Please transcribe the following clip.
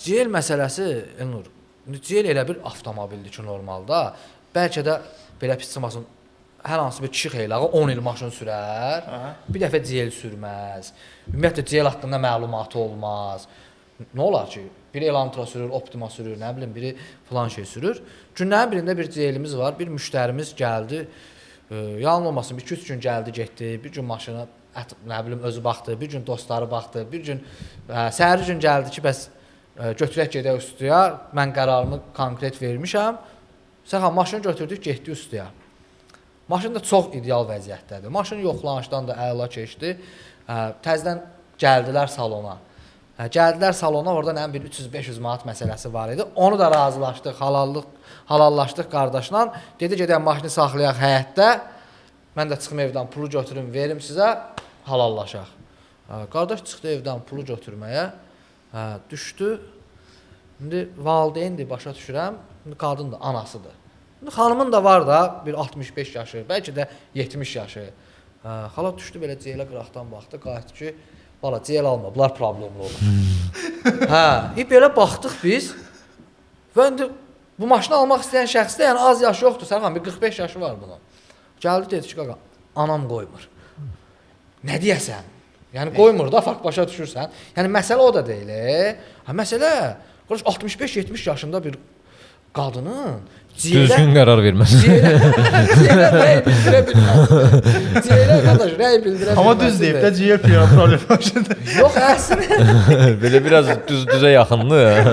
GL məsələsi Elnur, GL elə bir avtomobildir ki, normalda bəlkə də belə pis çıxmasın, hər hansı bir kişi xeylağı 10 il maşın sürər, bir dəfə GL sürməz. Ümumiyyətlə GL haqqında məlumatı olmaz. Nə olar ki, biri Elantra sürür, Optima sürür, nə bilim, biri falan şey sürür. Günlərin birində bir GL-imiz var, bir müştərimiz gəldi, yalan olmasın, 2-3 gün gəldi, getdi, bir gün maşına nə bilim özü baxdı, bir gün dostları baxdı, bir gün səhəri gün gəldi ki, bəs götürək gedək üstüyə, mən qərarımı konkret vermişəm. Səxan maşını götürdük, getdi üstüyə. Maşın da çox ideal vəziyyətdədir. Maşın yoxlanışdan da əla keçdi. Təzədən gəldilər salona. Gəldilər salona, orada nə bir 300-500 manat məsələsi var idi. Onu da razılaşdıq, halallaşdıq qardaşla. Dedi gedək maşını saxlayaq həyətdə. Mən də çıxım evdən pulu götürüm, verim sizə, halallaşaq. Qardaş çıxdı evdən pulu götürməyə. Düşdü. İndi valideyndir, başa düşürəm. İndi qadın da anasıdır. İndi xanımın da var da bir 65 yaşı, bəlkə də 70 yaşı. Xala düşdü belə CL qıraqdan baxdı, qayıtdı ki, bala CL alma, bunlar problemli olur. Belə baxdıq biz. Və indi bu maşını almaq istəyən şəxsdə yəni az yaşı yoxdur, Sərxan, bir 45 yaşı var bunun. Gəldi dedi ki, qaqa, anam qoymur. Nə deyəsən? Yəni qoymur da, fakt başa düşürsən. Yəni məsələ o da deyil. Məsələ 65-70 yaşında bir qadının düzgün qərar verməsi. CL rəy bildirə bilməz. CL qardaş rəy bildirə bilməz. Amma düz deyib də GL problem başında. Yox, əslində. Belə biraz düzə yaxındır.